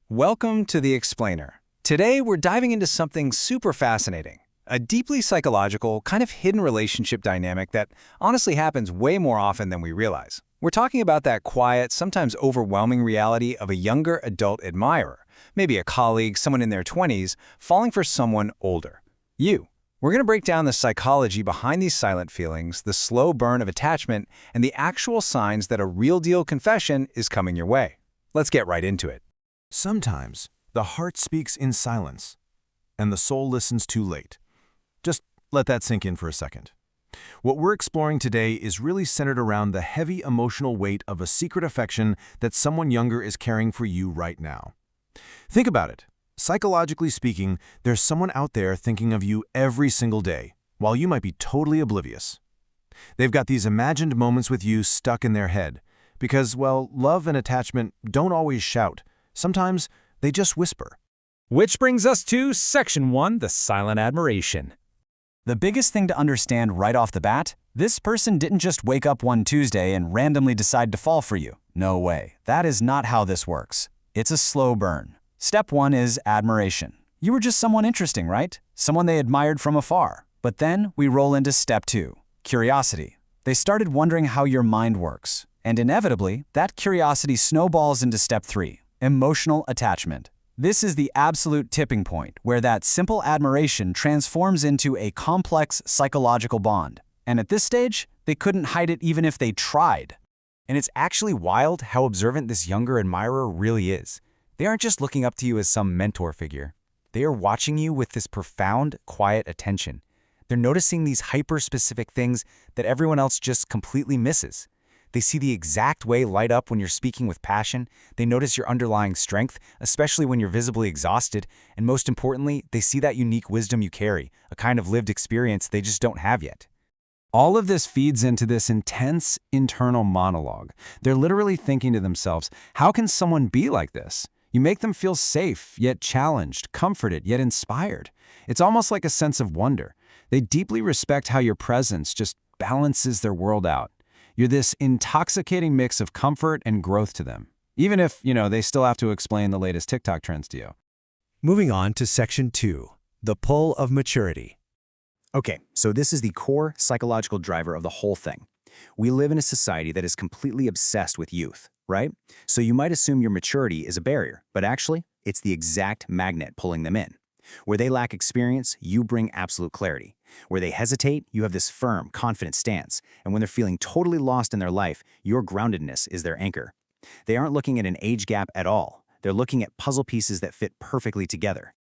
Welcome to The Explainer. Today, we're diving into something super fascinating, a deeply psychological, kind of hidden relationship dynamic that honestly happens way more often than we realize. We're talking about that quiet, sometimes overwhelming reality of a younger adult admirer, maybe a colleague, someone in their 20s, falling for someone older. You. We're going to break down the psychology behind these silent feelings, the slow burn of attachment, and the actual signs that a real-deal confession is coming your way. Let's get right into it. Sometimes the heart speaks in silence, and the soul listens too late. Just let that sink in for a second. What we're exploring today is really centered around the heavy emotional weight of a secret affection that someone younger is carrying for you right now. Think about it. Psychologically speaking, there's someone out there thinking of you every single day, while you might be totally oblivious. They've got these imagined moments with you stuck in their head, because, well, love and attachment don't always shout. Sometimes they just whisper. Which brings us to Section 1, the silent admiration. The biggest thing to understand right off the bat, this person didn't just wake up one Tuesday and randomly decide to fall for you. No way. That is not how this works. It's a slow burn. Step 1 is admiration. You were just someone interesting, right? Someone they admired from afar. But then we roll into Step 2, curiosity. They started wondering how your mind works. And inevitably, that curiosity snowballs into Step 3, emotional attachment. This is the absolute tipping point where that simple admiration transforms into a complex psychological bond. And at this stage, they couldn't hide it even if they tried. And it's actually wild how observant this younger admirer really is. They aren't just looking up to you as some mentor figure. They are watching you with this profound, quiet attention. They're noticing these hyper-specific things that everyone else just completely misses. They see the exact way light up when you're speaking with passion. They notice your underlying strength, especially when you're visibly exhausted. And most importantly, they see that unique wisdom you carry, a kind of lived experience they just don't have yet. All of this feeds into this intense internal monologue. They're literally thinking to themselves, how can someone be like this? You make them feel safe, yet challenged, comforted, yet inspired. It's almost like a sense of wonder. They deeply respect how your presence just balances their world out. You're this intoxicating mix of comfort and growth to them, even if, they still have to explain the latest TikTok trends to you. Moving on to Section 2, the pull of maturity. Okay, so this is the core psychological driver of the whole thing. We live in a society that is completely obsessed with youth, right? So you might assume your maturity is a barrier, but actually, it's the exact magnet pulling them in. Where they lack experience, you bring absolute clarity. Where they hesitate, you have this firm, confident stance. And when they're feeling totally lost in their life, your groundedness is their anchor. They aren't looking at an age gap at all. They're looking at puzzle pieces that fit perfectly together.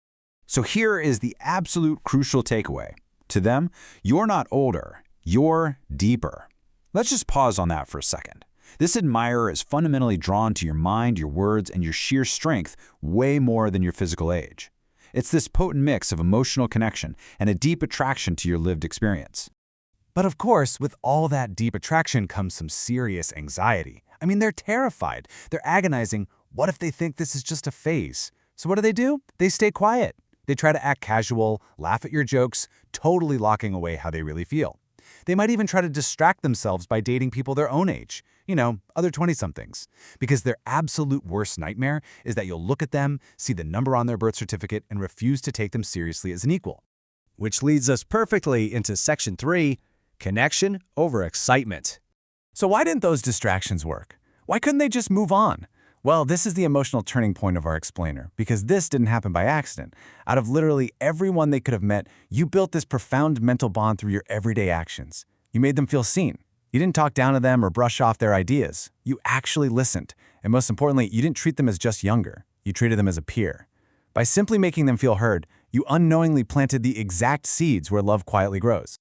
So here is the absolute crucial takeaway. To them, you're not older, you're deeper. Let's just pause on that for a second. This admirer is fundamentally drawn to your mind, your words, and your sheer strength way more than your physical age. It's this potent mix of emotional connection and a deep attraction to your lived experience. But of course, with all that deep attraction comes some serious anxiety. I mean, they're terrified. They're agonizing. What if they think this is just a phase? So what do? They stay quiet. They try to act casual, laugh at your jokes, totally locking away how they really feel. They might even try to distract themselves by dating people their own age, other 20-somethings. Because their absolute worst nightmare is that you'll look at them, see the number on their birth certificate, and refuse to take them seriously as an equal. Which leads us perfectly into Section 3, connection over excitement. So why didn't those distractions work? Why couldn't they just move on? Well, this is the emotional turning point of our explainer, because this didn't happen by accident. Out of literally everyone they could have met, you built this profound mental bond through your everyday actions. You made them feel seen. You didn't talk down to them or brush off their ideas. You actually listened. And most importantly, you didn't treat them as just younger. You treated them as a peer. By simply making them feel heard, you unknowingly planted the exact seeds where love quietly grows.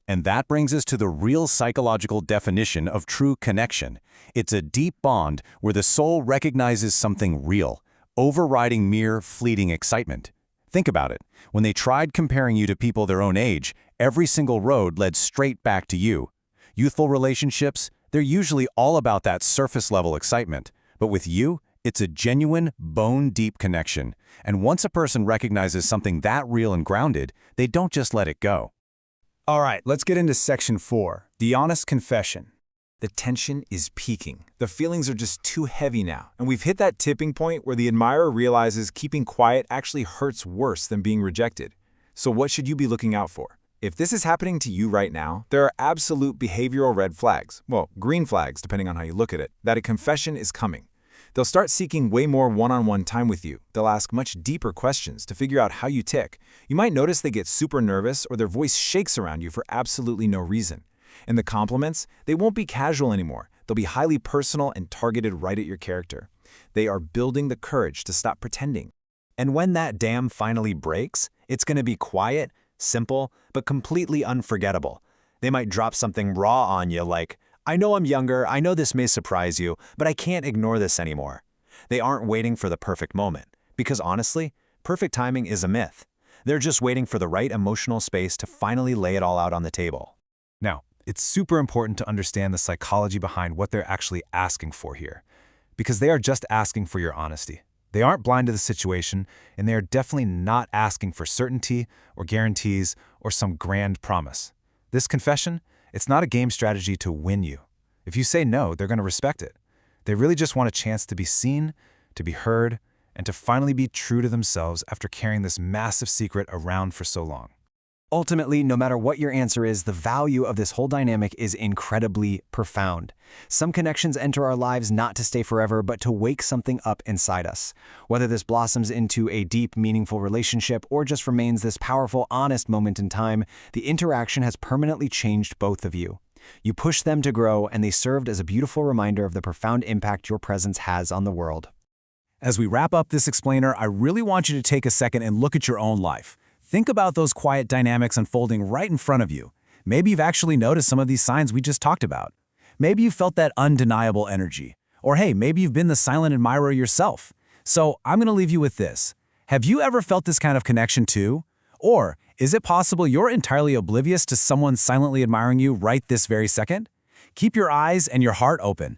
And that brings us to the real psychological definition of true connection. It's a deep bond where the soul recognizes something real, overriding mere fleeting excitement. Think about it. When they tried comparing you to people their own age, every single road led straight back to you. Youthful relationships, they're usually all about that surface-level excitement. But with you, it's a genuine, bone-deep connection. And once a person recognizes something that real and grounded, they don't just let it go. All right, let's get into Section 4, the honest confession. The tension is peaking. The feelings are just too heavy now. And we've hit that tipping point where the admirer realizes keeping quiet actually hurts worse than being rejected. So what should you be looking out for? If this is happening to you right now, there are absolute behavioral red flags, well, green flags depending on how you look at it, that a confession is coming. They'll start seeking way more one-on-one time with you. They'll ask much deeper questions to figure out how you tick. You might notice they get super nervous or their voice shakes around you for absolutely no reason. And the compliments, they won't be casual anymore. They'll be highly personal and targeted right at your character. They are building the courage to stop pretending. And when that dam finally breaks, it's going to be quiet, simple, but completely unforgettable. They might drop something raw on you like, I know I'm younger, I know this may surprise you, but I can't ignore this anymore. They aren't waiting for the perfect moment, because honestly, perfect timing is a myth. They're just waiting for the right emotional space to finally lay it all out on the table. Now, it's super important to understand the psychology behind what they're actually asking for here, because they are just asking for your honesty. They aren't blind to the situation, and they are definitely not asking for certainty or guarantees or some grand promise. This confession, it's not a game strategy to win you. If you say no, they're going to respect it. They really just want a chance to be seen, to be heard, and to finally be true to themselves after carrying this massive secret around for so long. Ultimately, no matter what your answer is, the value of this whole dynamic is incredibly profound. Some connections enter our lives not to stay forever, but to wake something up inside us. Whether this blossoms into a deep, meaningful relationship or just remains this powerful, honest moment in time, the interaction has permanently changed both of you. You pushed them to grow, and they served as a beautiful reminder of the profound impact your presence has on the world. As we wrap up this explainer, I really want you to take a second and look at your own life. Think about those quiet dynamics unfolding right in front of you. Maybe you've actually noticed some of these signs we just talked about. Maybe you felt that undeniable energy. Or hey, maybe you've been the silent admirer yourself. So I'm going to leave you with this. Have you ever felt this kind of connection too? Or is it possible you're entirely oblivious to someone silently admiring you right this very second? Keep your eyes and your heart open.